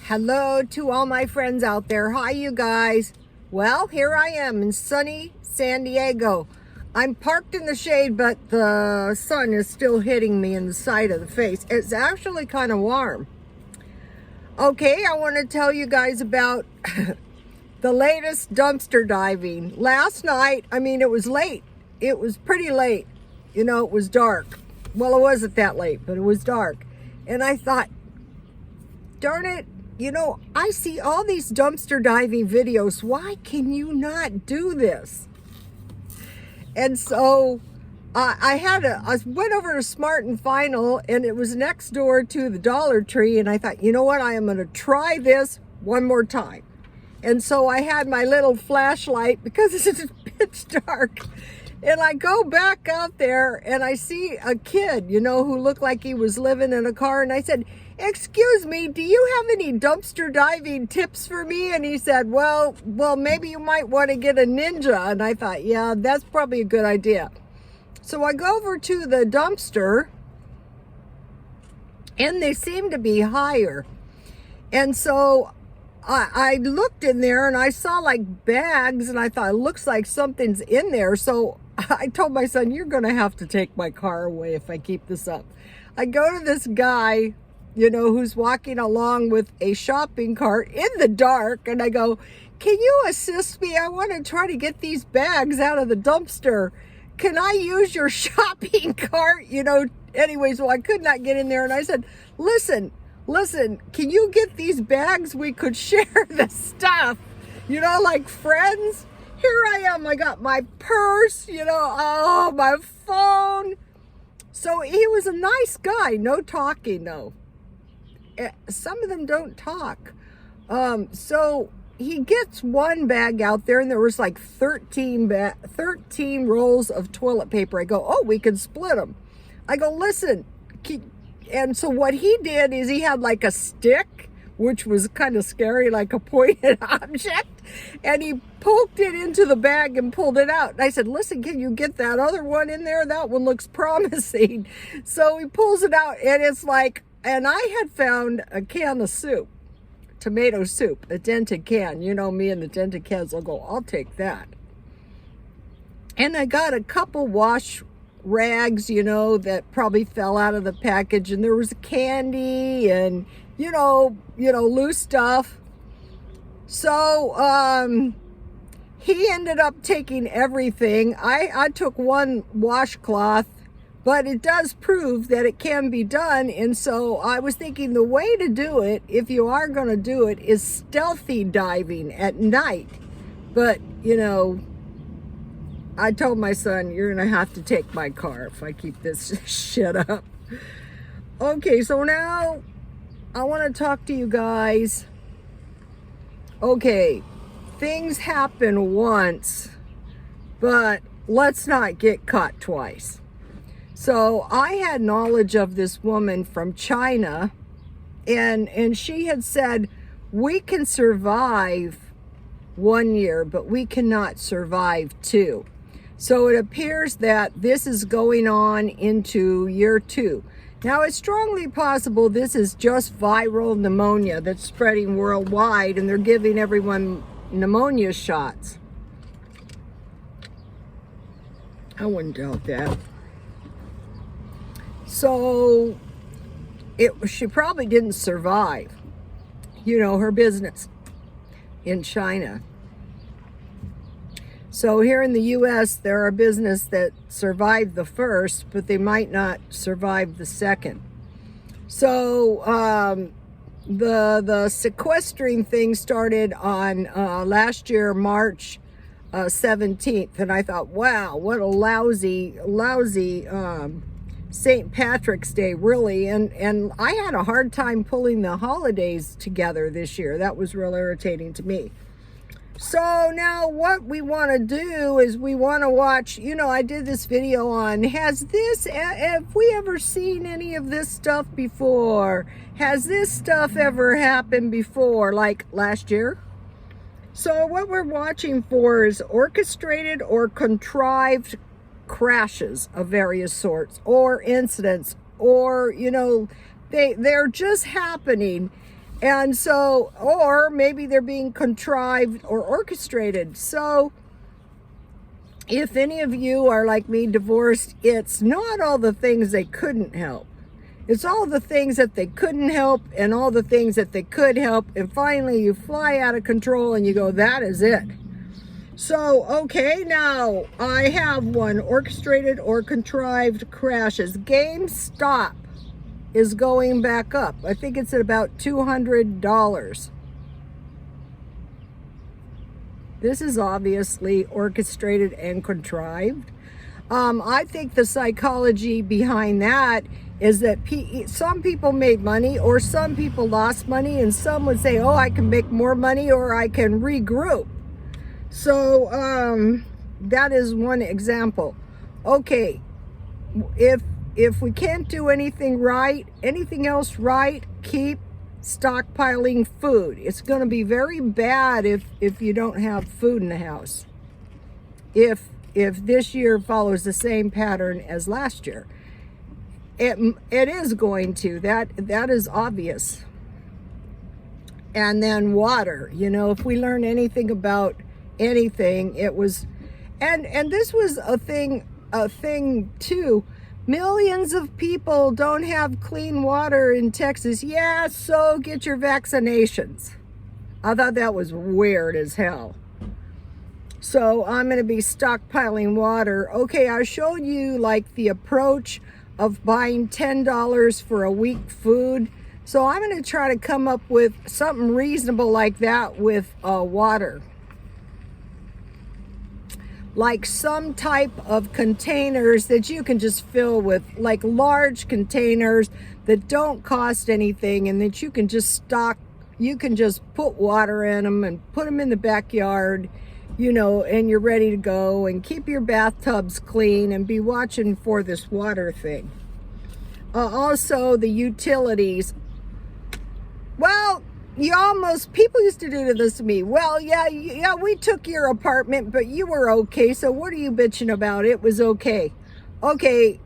Hello to all my friends out there. Hi, you guys. Well, here I am in sunny San Diego. I'm parked in the shade, but the sun is still hitting me in the side of the face. It's actually kind of warm. Okay, I want to tell you guys about the latest dumpster diving. Last night, it was late. It was pretty late. It was dark. Well, it wasn't that late, but it was dark. And I thought, darn it, I see all these dumpster diving videos. Why can you not do this? And so I went over to Smart and Final, and it was next door to the Dollar Tree. And I thought, you know what? I am going to try this one more time. And so I had my little flashlight because it's pitch dark. And I go back out there and I see a kid, who looked like he was living in a car. And I said, "Excuse me, do you have any dumpster diving tips for me?" And he said, well, maybe you might want to get a Ninja. And I thought, yeah, that's probably a good idea. So I go over to the dumpster and they seem to be higher. And so I looked in there and I saw like bags and I thought, it looks like something's in there. So I told my son, "You're going to have to take my car away if I keep this up." I go to this guy, who's walking along with a shopping cart in the dark. And I go, "Can you assist me? I want to try to get these bags out of the dumpster. Can I use your shopping cart?" Anyways, well, I could not get in there. And I said, listen, can you get these bags? We could share the stuff, like friends. Here I am. I got my purse, my phone. So he was a nice guy. No talking, though. Some of them don't talk. So he gets one bag out there and there was like 13 rolls of toilet paper. I go, "Oh, we can split them." I go, "Listen." And so what he did is he had like a stick, which was kind of scary, like a pointed object. And he poked it into the bag and pulled it out. And I said, "Listen, can you get that other one in there? That one looks promising." So he pulls it out and it's like, and I had found a can of soup, tomato soup, a dented can. Me and the dented cans, I'll go, "I'll take that." And I got a couple wash rags, that probably fell out of the package. And there was candy and, loose stuff. So he ended up taking everything. I took one washcloth, but it does prove that it can be done. And so I was thinking the way to do it, if you are going to do it, is stealthy diving at night. But, I told my son, "You're going to have to take my car if I keep this shit up." Okay, so now I want to talk to you guys. Okay, things happen once, but let's not get caught twice. So I had knowledge of this woman from China, and she had said, "We can survive 1 year, but we cannot survive 2. So it appears that this is going on into year 2. Now, it's strongly possible this is just viral pneumonia that's spreading worldwide, and they're giving everyone pneumonia shots. I wouldn't doubt that. So she probably didn't survive, her business in China. So here in the U.S., there are business that survived the first, but they might not survive the second. So the sequestering thing started on last year, March 17th. And I thought, wow, what a lousy St. Patrick's Day, really. And I had a hard time pulling the holidays together this year. That was real irritating to me. So now what we want to do is we want to watch, I did this video on, have we ever seen any of this stuff before? Has this stuff ever happened before, like last year? So what we're watching for is orchestrated or contrived crashes of various sorts, or incidents, or, they're just happening. And so, or maybe they're being contrived or orchestrated. So if any of you are like me, divorced, it's not all the things they couldn't help. It's all the things that they couldn't help and all the things that they could help. And finally you fly out of control and you go, that is it. So, okay, now I have one, orchestrated or contrived crashes. GameStop is going back up. I think it's at about $200. This is obviously orchestrated and contrived. I think the psychology behind that is that some people made money or some people lost money, and some would say, oh, I can make more money or I can regroup. So that is one example. Okay, if we can't do anything right, anything else right, keep stockpiling food. It's going to be very bad if you don't have food in the house. If this year follows the same pattern as last year, it is going to. That is obvious. And then water. You know, if we learn anything about anything, it was, and this was a thing too. Millions of people don't have clean water in Texas. Yeah, so get your vaccinations. I thought that was weird as hell. So I'm going to be stockpiling water. Okay, I showed you like the approach of buying $10 for a week food. So I'm going to try to come up with something reasonable like that with water. Like some type of containers that you can just fill with, like large containers that don't cost anything and that you can just stock. You can just put water in them and put them in the backyard, you know, and you're ready to go, and keep your bathtubs clean and be watching for this water thing. Also the utilities. Well, people used to do this to me. Well, yeah, we took your apartment, but you were okay. So what are you bitching about? It was okay. Okay,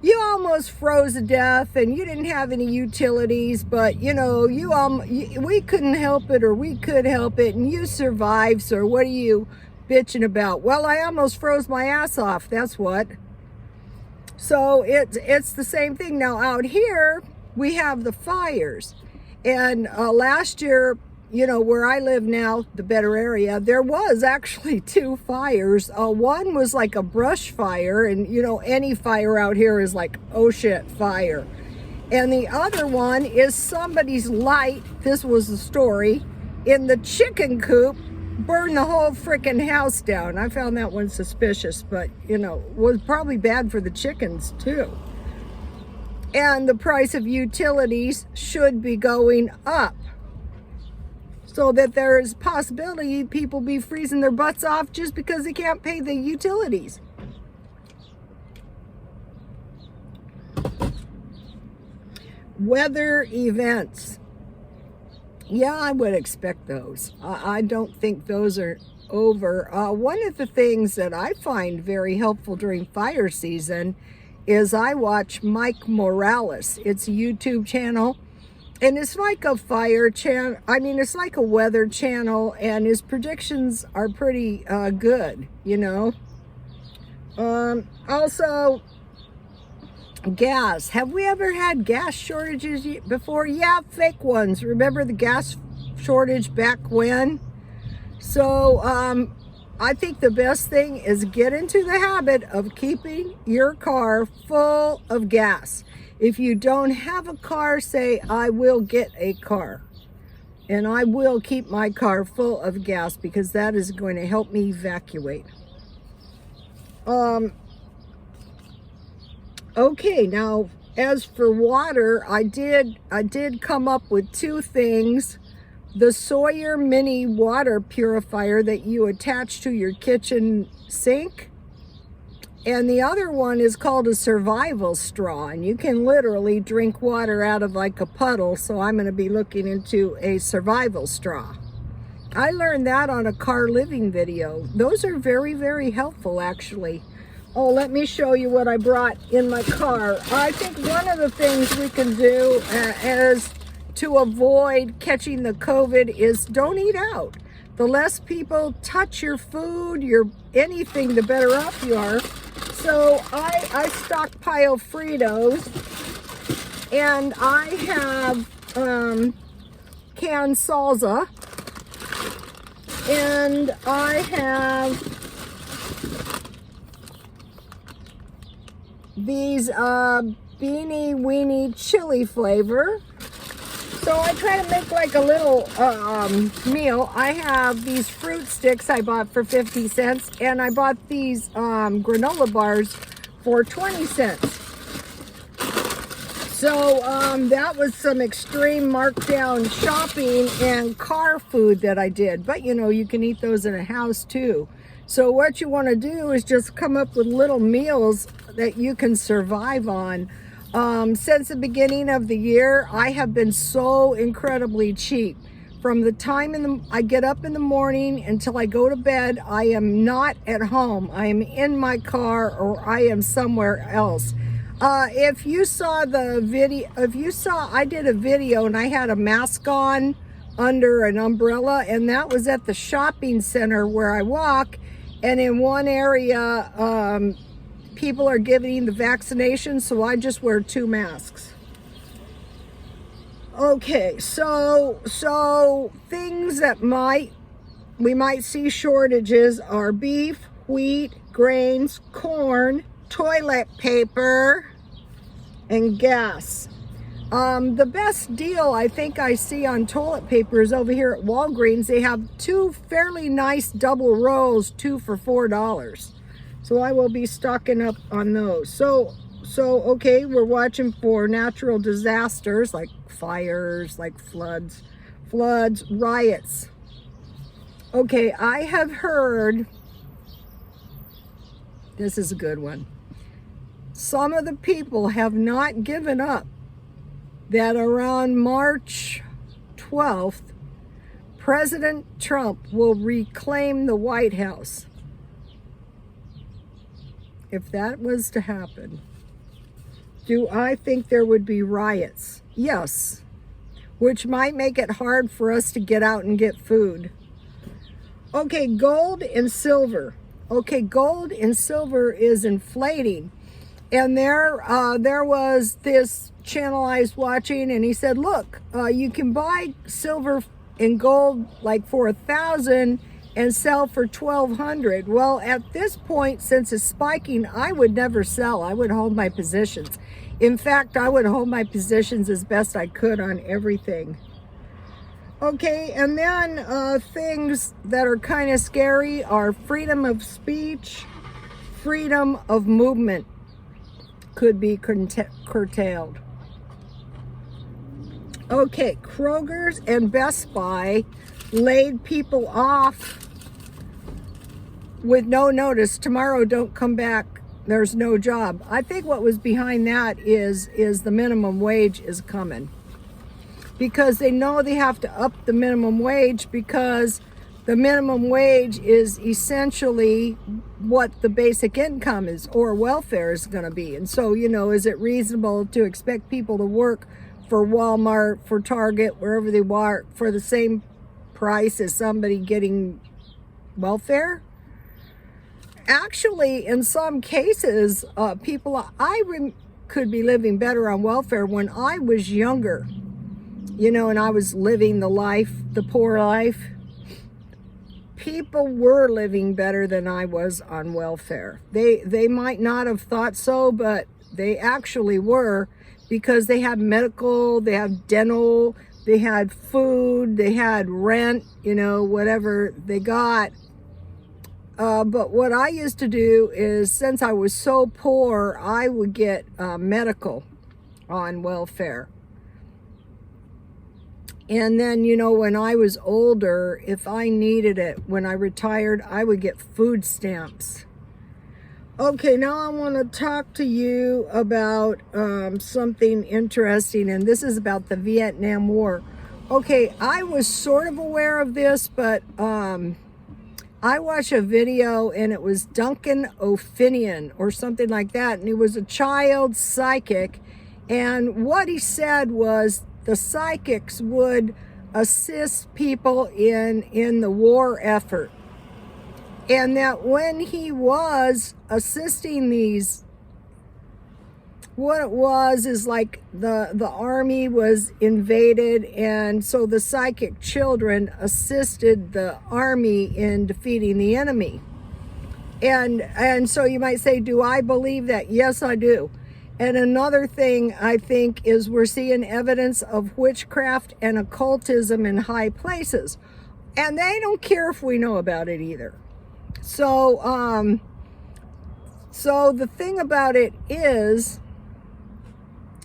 you almost froze to death and you didn't have any utilities, but you know, we couldn't help it, or we could help it, and you survived. So what are you bitching about? Well, I almost froze my ass off. That's what. So it's the same thing. Now out here we have the fires. And last year, you know, where I live now, the better area, there was actually 2 fires. One was like a brush fire, and you know, any fire out here is like, oh shit, fire. And the other one is somebody's light, this was the story, in the chicken coop burned the whole freaking house down. I found that one suspicious, but you know, was probably bad for the chickens too. And the price of utilities should be going up, so that there is possibility people be freezing their butts off just because they can't pay the utilities. Weather events. Yeah, I would expect those. I don't think those are over. One of the things that I find very helpful during fire season is I watch Mike Morales. It's a YouTube channel, and it's like a fire channel. I mean, it's like a weather channel, and his predictions are pretty good, you know. Also, gas. Have we ever had gas shortages before? Yeah, fake ones. Remember the gas shortage back when? So, I think the best thing is get into the habit of keeping your car full of gas. If you don't have a car, say, I will get a car. And I will keep my car full of gas, because that is going to help me evacuate. Okay, now as for water, I did come up with 2 things. The Sawyer Mini water purifier that you attach to your kitchen sink. And the other one is called a survival straw, and you can literally drink water out of like a puddle. So I'm going to be looking into a survival straw. I learned that on a car living video. Those are very, very helpful actually. Oh, let me show you what I brought in my car. I think one of the things we can do is to avoid catching the COVID is don't eat out. The less people touch your food, your anything, the better off you are. So I stockpile Fritos, and I have canned salsa, and I have these beanie weenie chili flavor. So I try to make like a little meal. I have these fruit sticks I bought for 50 cents, and I bought these granola bars for 20 cents. So that was some extreme markdown shopping and car food that I did. But you know, you can eat those in a house too. So what you want to do is just come up with little meals that you can survive on. Since the beginning of the year, I have been so incredibly cheap. From the time I get up in the morning until I go to bed, I am not at home. I am in my car or I am somewhere else. If you saw the video, I did a video and I had a mask on under an umbrella, and that was at the shopping center where I walk. And in one area, people are giving the vaccination, so I just wear 2 masks. Okay, so things that we might see shortages are beef, wheat, grains, corn, toilet paper, and gas. The best deal I think I see on toilet paper is over here at Walgreens. They have 2 fairly nice double rolls, 2 for $4. So I will be stocking up on those. So okay, we're watching for natural disasters like fires, like floods, riots. Okay, I have heard, this is a good one. Some of the people have not given up that around March 12th, President Trump will reclaim the White House. If that was to happen, do I think there would be riots? Yes, which might make it hard for us to get out and get food. Okay, gold and silver. Okay, gold and silver is inflating. And there was this channel I was watching, and he said, look, you can buy silver and gold like for 1,000 and sell for 1,200. Well, at this point, since it's spiking, I would never sell. I would hold my positions. In fact, I would hold my positions as best I could on everything. Okay, and then things that are kind of scary are freedom of speech, freedom of movement could be curtailed. Okay, Kroger's and Best Buy laid people off with no notice. Tomorrow, don't come back. There's no job. I think what was behind that is the minimum wage is coming, because they know they have to up the minimum wage, because the minimum wage is essentially what the basic income is or welfare is going to be. And so, you know, is it reasonable to expect people to work for Walmart, for Target, wherever they work, for the same price as somebody getting welfare? Actually, in some cases, people could be living better on welfare when I was younger, you know, and I was living the life, the poor life. People were living better than I was on welfare. They might not have thought so, but they actually were, because they had medical, they had dental, they had food, they had rent, you know, whatever they got. But what I used to do is, since I was so poor, I would get medical on welfare. And then, you know, when I was older, if I needed it, when I retired, I would get food stamps. Okay, now I want to talk to you about something interesting, and this is about the Vietnam War. Okay, I was sort of aware of this, but I watched a video, and it was Duncan O'Finian or something like that, and he was a child psychic, and what he said was the psychics would assist people in the war effort. And that when he was assisting these, what it was is like the army was invaded, and so the psychic children assisted the army in defeating the enemy. And so you might say, do I believe that? Yes, I do. And another thing I think is we're seeing evidence of witchcraft and occultism in high places. And they don't care if we know about it either. So, so the thing about it is,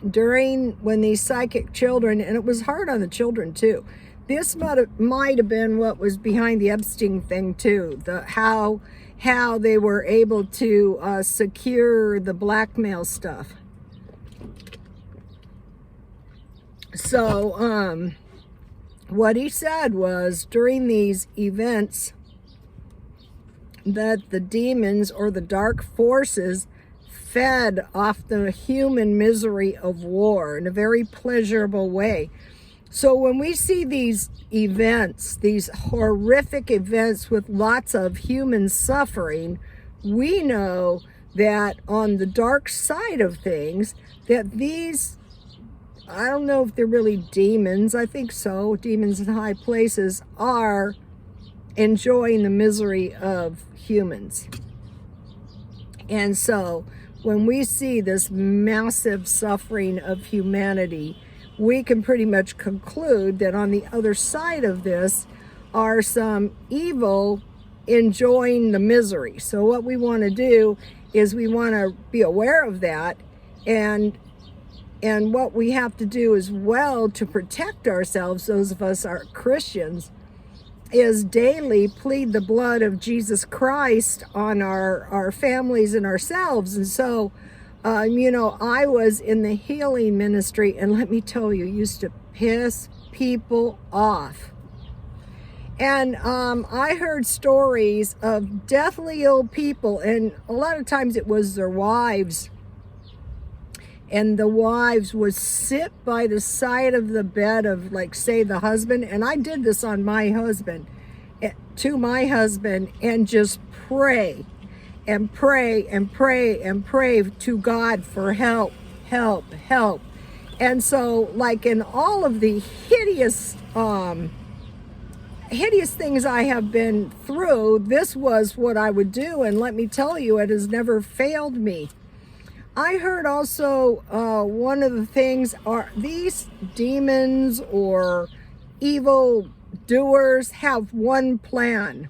when these psychic children, and it was hard on the children too, this might have been what was behind the Epstein thing too, how they were able to secure the blackmail stuff. So what he said was, during these events, that the demons or the dark forces fed off the human misery of war in a very pleasurable way. So when we see these events, these horrific events with lots of human suffering, we know that on the dark side of things, that these, I don't know if they're really demons, I think so, demons in high places, are enjoying the misery of humans. And so when we see this massive suffering of humanity, we can pretty much conclude that on the other side of this are some evil enjoying the misery. So what we want to do is we want to be aware of that, and what we have to do as well to protect ourselves, those of us are Christians, is daily plead the blood of Jesus Christ on our families and ourselves. And so, you know, I was in the healing ministry, and let me tell you, used to piss people off. And I heard stories of deathly ill people, and a lot of times it was their wives. And the wives would sit by the side of the bed of, like, say, the husband. And I did this on my husband, to my husband, and just pray and pray and pray and pray to God for help, help, help. And so, like, in all of the hideous things I have been through, this was what I would do. And let me tell you, it has never failed me. I heard also one of the things are these demons or evil doers have one plan.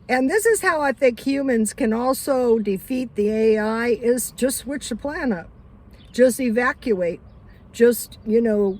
And this is how I think humans can also defeat the AI, is just switch the plan up. Just evacuate. Just, you know,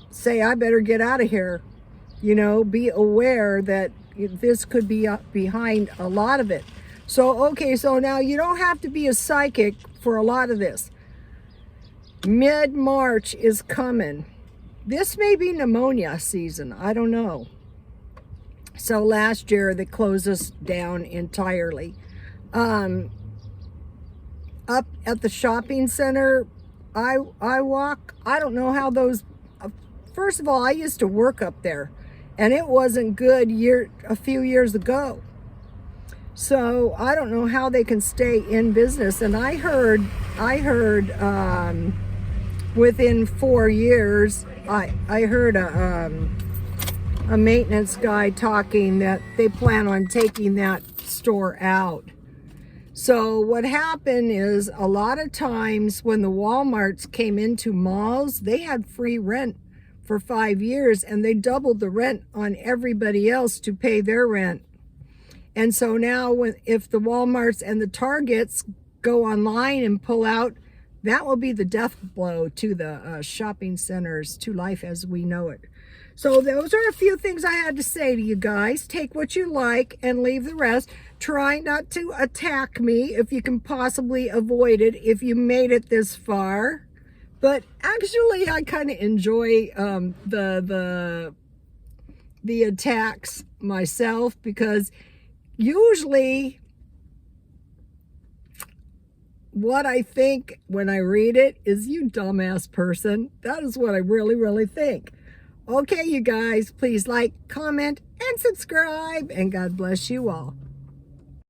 say, I better get out of here. You know, be aware that this could be behind a lot of it. So, okay, so now you don't have to be a psychic for a lot of this. Mid-March is coming. This may be pneumonia season. I don't know. So last year they closed us down entirely. Up at the shopping center, I walk. I don't know how those. First of all, I used to work up there, and it wasn't good a few years ago. So I don't know how they can stay in business. And I heard within 4 years, I heard a maintenance guy talking that they plan on taking that store out. So what happened is, a lot of times when the Walmarts came into malls, they had free rent for 5 years, and they doubled the rent on everybody else to pay their rent. And so now if the Walmarts and the Targets go online and pull out, that will be the death blow to the shopping centers, to life as we know it. So those are a few things I had to say to you guys. Take what you like and leave the rest. Try not to attack me if you can possibly avoid it, if you made it this far. But actually, I kind of enjoy the attacks myself, because usually what I think when I read it is, you dumbass person. That is what I really, really think. Okay, you guys, please like, comment, and subscribe, and God bless you all.